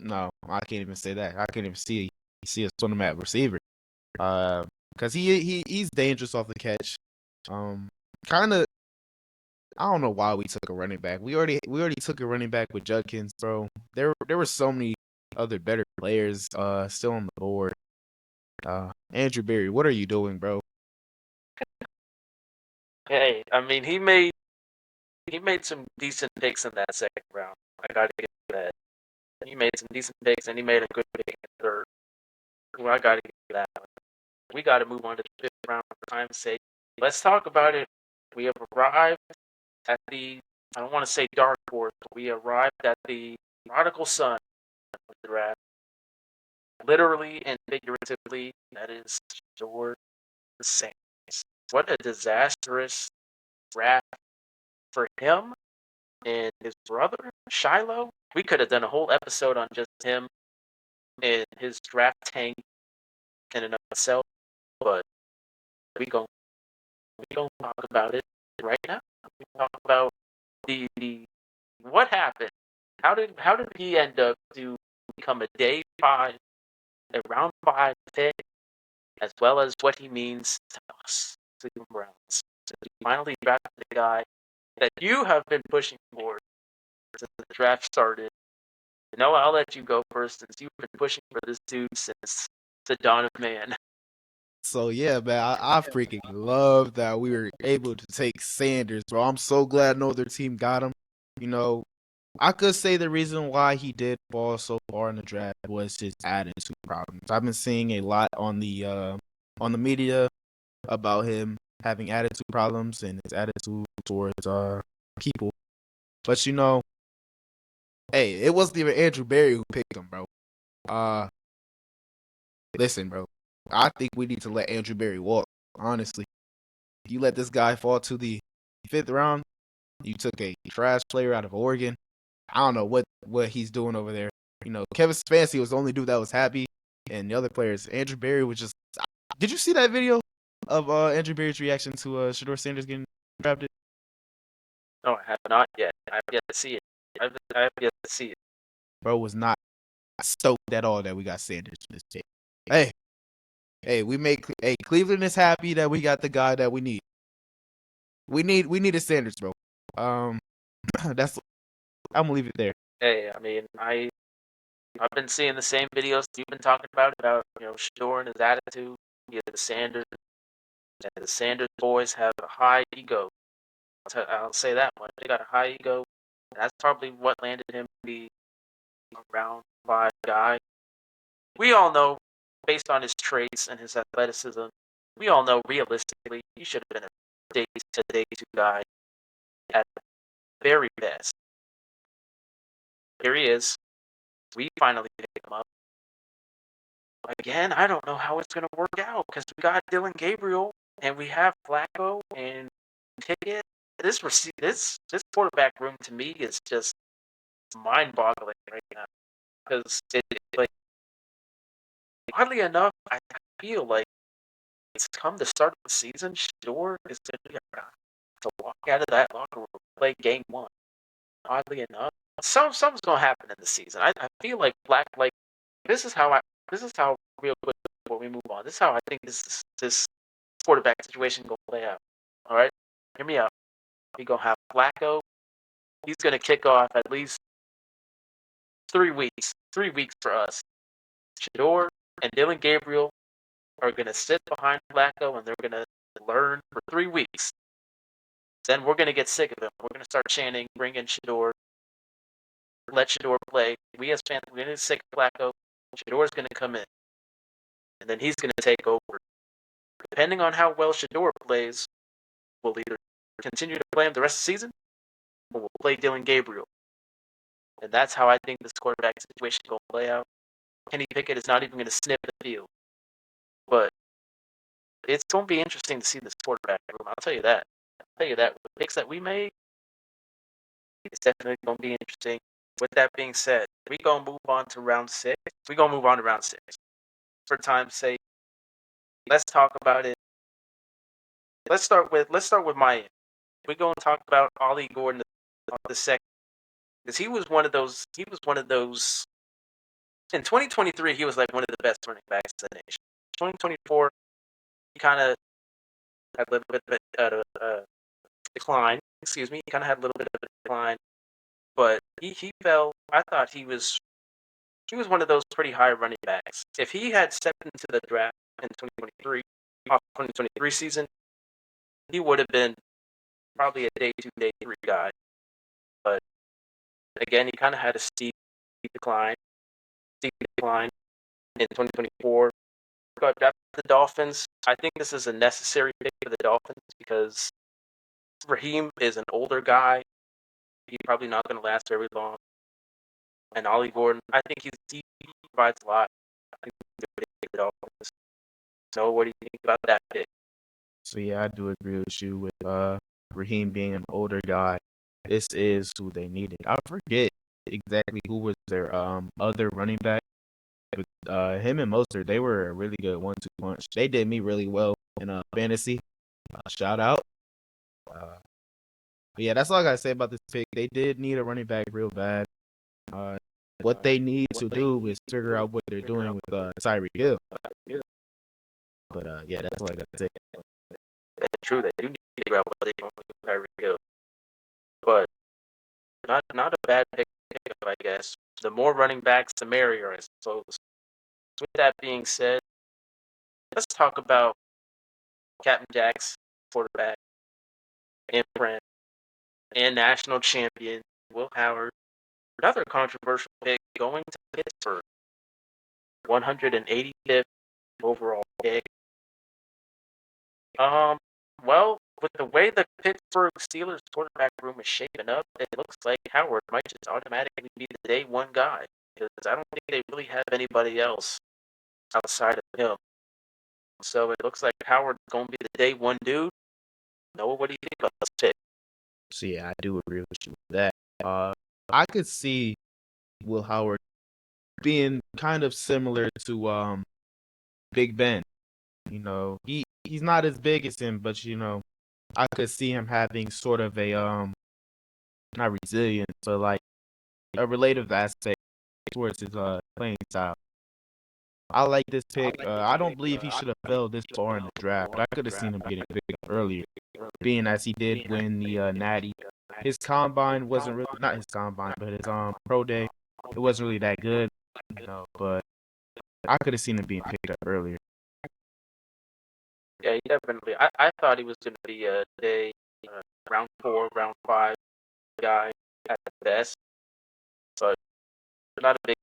even say that. I can't even see a swim at receiver. Because he's dangerous off the catch. Kind of. I don't know why we took a running back. We already took a running back with Judkins, bro. There were so many other better players still on the board. Andrew Berry, what are you doing, bro? Hey, I mean, he made some decent picks in that second round. I gotta give you that. He made some decent picks, and he made a good pick in the third. Well, I gotta give you that. We gotta move on to the fifth round for time's sake. Let's talk about it. We have arrived at the, I don't want to say dark horse, but we arrived at the prodigal son of the draft. Literally and figuratively, that is George Saints. What a disastrous draft for him and his brother, Shiloh. We could have done a whole episode on just him and his draft tank in and of itself, but we gon' we gonna talk about it right now. We talk about the what happened. How did he end up to become a day 5, a round 5 pick, as well as what he means to us, Cleveland Browns. So we finally drafted the guy that you have been pushing for since the draft started. No, I'll let you go first since you've been pushing for this dude since the dawn of man. So yeah, man, I freaking love that we were able to take Sanders, bro. I'm so glad no other team got him. You know, I could say the reason why he did fall so far in the draft was his attitude problems. I've been seeing a lot on the media about him having attitude problems and his attitude towards people. But hey, it wasn't even Andrew Berry who picked him, bro. Uh, Listen, bro. I think we need to let Andrew Berry walk. Honestly, you let this guy fall to the 5th round. You took a trash player out of Oregon. I don't know what he's doing over there. Kevin Stefanski was the only dude that was happy, and the other players, Andrew Berry was just. Did you see that video of Andrew Berry's reaction to Shador Sanders getting drafted? No, I have not yet. I have yet to see it. I have yet to see it. Bro was not stoked at all that we got Sanders for this pick. Hey, hey, Cleveland is happy that we got the guy that we need. We need a Sanders, bro. That's I'm gonna leave it there. Hey, I mean, I've been seeing the same videos you've been talking about Shador and his attitude. The Sanders and the Sanders boys have a high ego. I'll say that much. They got a high ego. That's probably what landed him to be a round 5 guy. We all know, based on his traits and his athleticism, we all know realistically he should have been a day 2 guy at the very best. Here he is. We finally picked him up. Again, I don't know how it's going to work out because we got Dylan Gabriel and we have Flacco and Pickett. This quarterback room to me is just mind-boggling right now because like oddly enough, I feel like it's come the start of the season. Shador is going to be a guy to walk out of that locker room, play game 1. Oddly enough, something's going to happen in the season. I feel like this is how real quick before we move on. This is how I think this quarterback situation gonna play out. All right, hear me out. We gonna have Flacco. He's gonna kick off at least 3 weeks. 3 weeks for us. Shador and Dylan Gabriel are gonna sit behind Flacco and they're gonna learn for 3 weeks. Then we're gonna get sick of him. We're gonna start chanting, "Bring in Shador. Let Shador play." We as fans, we're gonna get sick of Flacco. Shador's gonna come in, and then he's gonna take over. Depending on how well Shador plays, we'll either continue to play him the rest of the season, or we'll play Dylan Gabriel. And that's how I think this quarterback situation is going to play out. Kenny Pickett is not even going to sniff the field. But it's going to be interesting to see this quarterback room. I'll tell you that. I'll tell you that. With the picks that we made, it's definitely going to be interesting. With that being said, we going to move on to round 6. We're going to move on to round 6. For time's sake, let's talk about it. Let's start with Miami. We're going to talk about Ollie Gordon the second, because he was one of those. In 2023, he was like one of the best running backs in the nation. 2024, he kind of had a little bit of a decline. Excuse me. He kind of had a little bit of a decline, but he fell. I thought he was one of those pretty high running backs. If he had stepped into the draft in 2023, off 2023 season, he would have been probably a day 2, day 3 guy. But again, he kind of had a steep decline in 2024. Got drafted the Dolphins. I think this is a necessary pick for the Dolphins because Raheem is an older guy. He's probably not going to last very long. And Ollie Gordon, I think he provides a lot. I think he's a good pick for the Dolphins. So, what do you think about that pick? So yeah, I do agree with you with Raheem being an older guy. This is who they needed. I forget exactly who was their other running back. But him and Mostert, they were a really good 1-2 punch. They did me really well in fantasy. Shout out. But yeah, that's all I gotta say about this pick. They did need a running back real bad. What they need to do is figure out what they're doing with Tyreek Hill. But yeah, that's all I gotta say. That's true. They do need to figure out what they're doing with Tyreek Hill. But not a bad pick, I guess. The more running backs, the merrier, I suppose. With that being said, let's talk about Captain Jack's quarterback, imprint, and national champion, Will Howard. Another controversial pick going to Pittsburgh. 185th overall pick. Well, with the way the Pittsburgh Steelers quarterback room is shaping up, it looks like Howard might just automatically be the day 1 guy, because I don't think they really have anybody else outside of him. So it looks like Howard's going to be the day 1 dude. Noah, what do you think about this pick? So yeah, I do agree with you with that. I could see Will Howard being kind of similar to Big Ben. You know, he's not as big as him, but you know, I could see him having sort of a not resilience, but like a relative aspect towards his playing style. I like this pick. I don't believe he should have fell this far in the draft, but I could have seen him getting picked earlier, being as he did win the Natty. His combine wasn't really not his combine, but his pro day. It wasn't really that good, you know. But I could have seen him being picked up earlier. Yeah, he definitely. I thought he was going to be a day round 4, round 5 guy at the best, but not a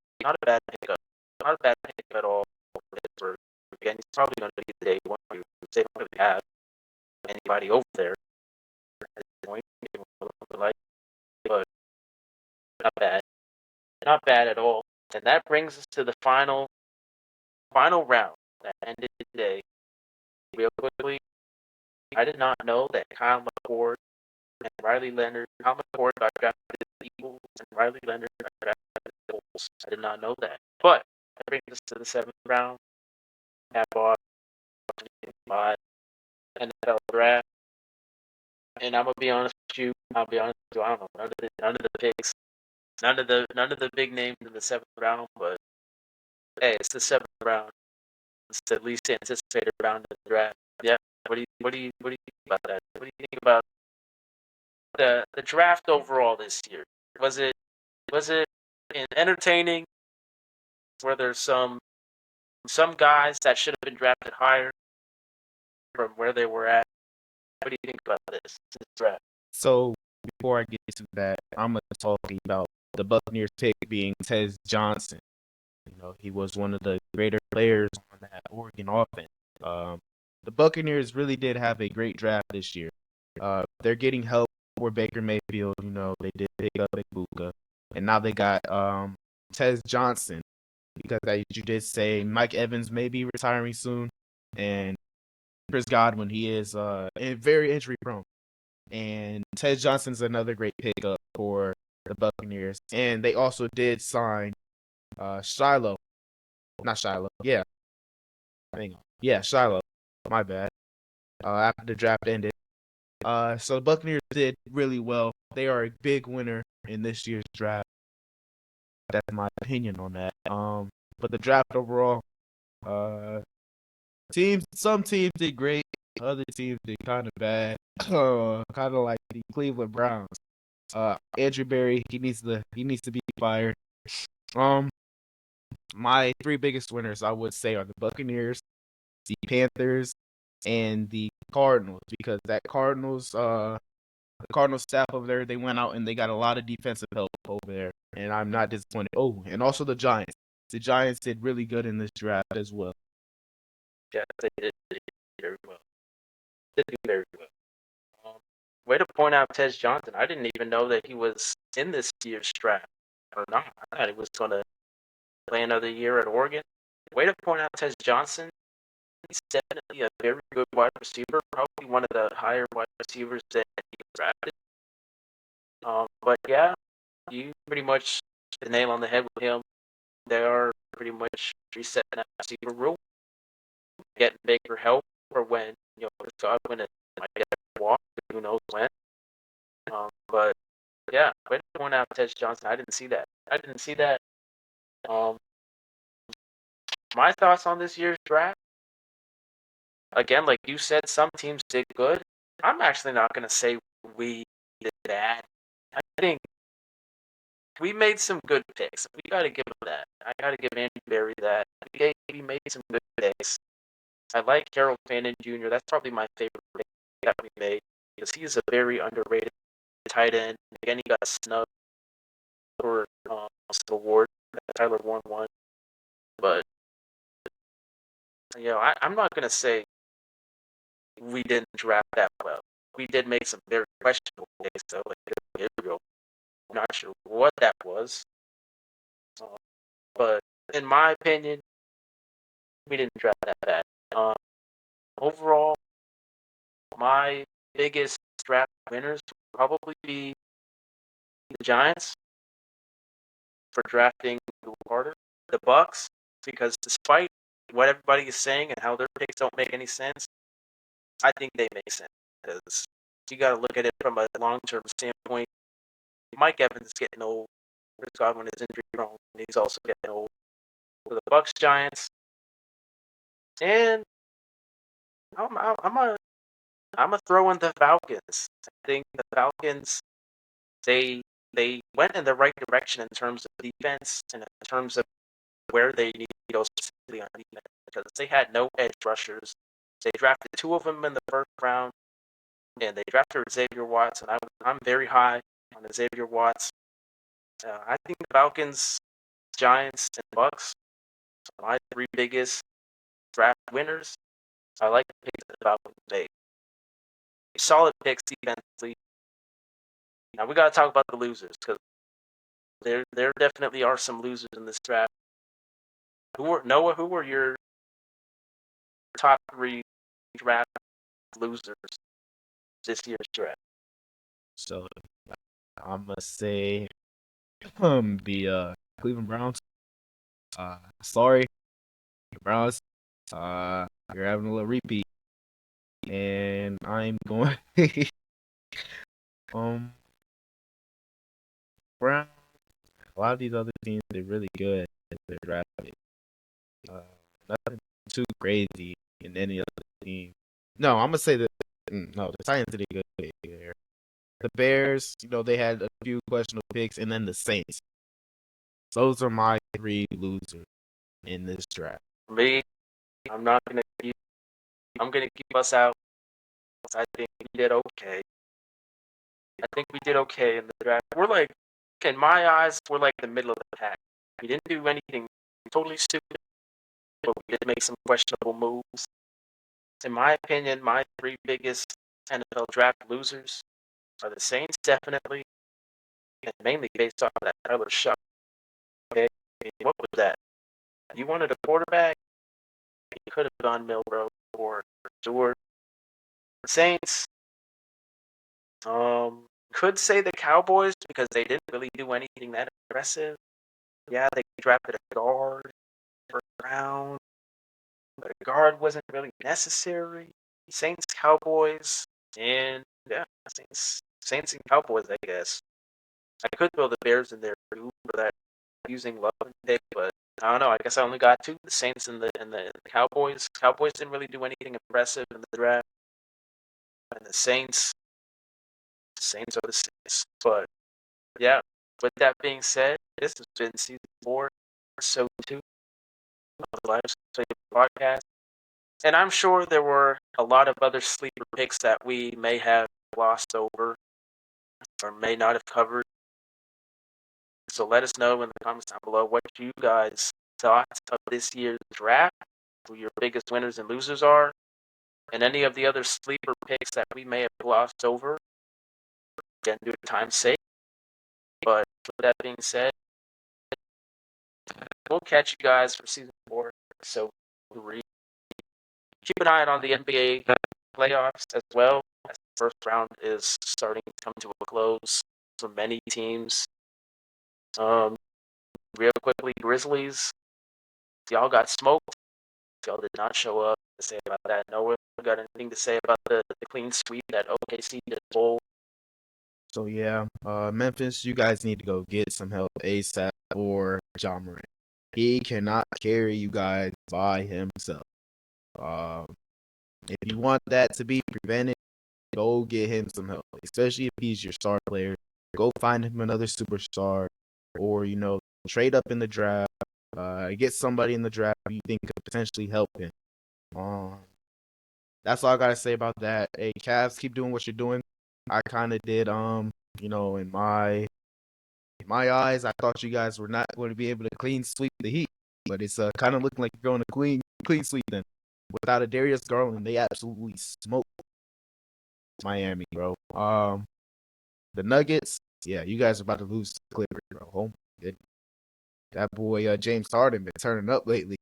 bad pickup, not a bad pick at all for Pittsburgh. Again, he's probably going to be the day 1 dude. They don't really have anybody over there at this point. Like, but not bad, not bad at all. And that brings us to the final round that ended today. Real quickly, I did not know that Kyle McCord and Riley Leonard, Kyle McCord got drafted to the Eagles and Riley Leonard got drafted to the Bulls. I did not know that. But that brings us to the 7th round. Have bought 2025 NFL draft. And I'm gonna be honest with you. I'll be honest with you. I don't know none of the picks, none of the big names in the 7th round. But hey, it's the 7th round. It's the least anticipated round of the draft. Yeah. What do you think about that? What do you think about the draft overall this year? Was it entertaining? Were there some guys that should have been drafted higher from where they were at? What do you think about this draft? So before I get to that, I'm gonna talk about the Buccaneers pick being Tez Johnson. You know, he was one of the greater players on that Oregon offense. The Buccaneers really did have a great draft this year. They're getting help for Baker Mayfield. You know, they did pick up Buka. and now they got Tez Johnson, because as you did say, Mike Evans may be retiring soon, and Chris Godwin, he is very injury prone, and Ted Johnson's another great pickup for the Buccaneers, and they also did sign Shiloh, not Shiloh, yeah, hang on, yeah, Shiloh, my bad. After the draft ended, so the Buccaneers did really well. They are a big winner in this year's draft. That's my opinion on that. But the draft overall, uh, some teams did great, other teams did kind of bad. Kind of like the Cleveland Browns. Andrew Berry, he needs to be fired. Um, my three biggest winners, I would say, are the Buccaneers, the Panthers, and the Cardinals, because the Cardinals staff over there, they went out and they got a lot of defensive help over there, and I'm not disappointed. Oh, and also the Giants. The Giants did really good in this draft as well. Yeah, they did very well. Did do very well. Way to point out Tez Johnson. I didn't even know that he was in this year's draft or not. I thought he was going to play another year at Oregon. Way to point out Tez Johnson. He's definitely a very good wide receiver, probably one of the higher wide receivers that he drafted. But yeah, you pretty much hit the nail on the head with him. They are pretty much resetting that receiver room, getting bigger help for when Chris Godwin might get a walk, who knows when. But yeah, way to point out Ted Johnson. I didn't see that. Um, my thoughts on this year's draft. Again, like you said, some teams did good. I'm actually not going to say we did bad. I think we made some good picks. We got to give him that. I got to give Andy Berry that. He made some good picks. I like Harold Fannin Jr. That's probably my favorite pick that we made, because he is a very underrated tight end. Again, he got snubbed for the award that Tyler Warren won. But I'm not going to say we didn't draft that well. We did make some very questionable picks, though, like Israel. I'm not sure what that was. But in my opinion, we didn't draft that bad. Overall, my biggest draft winners would probably be the Giants for drafting Carter, the Bucks, because despite what everybody is saying and how their picks don't make any sense, I think they make sense, because you got to look at it from a long-term standpoint. Mike Evans is getting old. Chris Godwin is injury prone, and he's also getting old. For the Bucks, Giants, and I'm a throw in the Falcons. I think the Falcons, they went in the right direction in terms of defense and in terms of where they need to go specifically on defense, because they had no edge rushers. They drafted two of them in the first round, and they drafted Xavier Watts, and I'm very high on Xavier Watts. I think the Falcons, Giants, and Bucks are my three biggest draft winners. I like the picks that the Falcons made. Solid picks defensively. Now we got to talk about the losers, because there definitely are some losers in this draft. Who were your top three draft losers this year's draft? So I'm gonna say the Cleveland Browns. Sorry, Browns. You're having a little repeat, and I'm going um Brown. A lot of these other teams are really good at their draft pick. Uh, Nothing too crazy in any other team. No, I'm gonna say that. No, the Titans did a good pick there. The Bears, they had a few questionable picks, and then the Saints. Those are my three losers in this draft. For me, I'm not gonna keep. I'm gonna keep us out. I think we did okay. I think we did okay in the draft. We're like, in my eyes, we're like the middle of the pack. We didn't do anything totally stupid, but we did make some questionable moves. In my opinion, my three biggest NFL draft losers are the Saints, definitely. and mainly based off of that Tyler Shough. Okay, what was that? You wanted a quarterback? You could have gone Milrow or Stewart. Saints, could say the Cowboys because they didn't really do anything that impressive. Yeah, they drafted a guard first round, but a guard wasn't really necessary. Saints, Cowboys, and yeah, Saints and Cowboys, I guess. I could throw the Bears in there too for that using love and pick, but I don't know. I guess I only got two: the Saints and the Cowboys. Cowboys didn't really do anything impressive in the draft, and the Saints are the Saints. But yeah, with that being said, this has been season 4, episode 2 of the Life's Playbook podcast. And I'm sure there were a lot of other sleeper picks that we may have glossed over or may not have covered. So let us know in the comments down below what you guys thought of this year's draft, who your biggest winners and losers are, and any of the other sleeper picks that we may have glossed over. Again, due to time's sake. But with that being said, we'll catch you guys for season 4, episode 3. Keep an eye on the NBA playoffs as well, as the first round is starting to come to a close for many teams. Real quickly, Grizzlies, y'all got smoked. Y'all did not show up to say about that. No one got anything to say about the clean sweep that OKC did pull. So yeah, Memphis, you guys need to go get some help ASAP for Ja Morant. He cannot carry you guys by himself. If you want that to be prevented, go get him some help, especially if he's your star player. Go find him another superstar, or trade up in the draft. Get somebody in the draft you think could potentially help him. That's all I gotta say about that. Hey, Cavs, keep doing what you're doing. I kind of did, in my eyes, I thought you guys were not going to be able to clean sweep the Heat, but it's kind of looking like you're going to clean sweep them. Without a Darius Garland, they absolutely smoked Miami, bro. The Nuggets, yeah, you guys are about to lose to the Clippers, bro. Oh my goodness. That boy James Harden been turning up lately.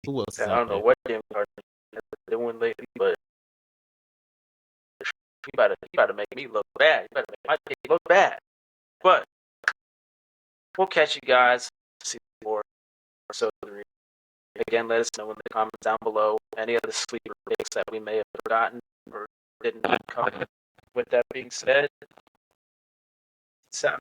Who else is I out don't know there? what James Harden is doing lately, but he about to make me look bad. He better make my pick look bad. But we'll catch you guys season 4, episode 3. Again, let us know in the comments down below any other sleeper picks that we may have forgotten or didn't cover. With that being said, peace out.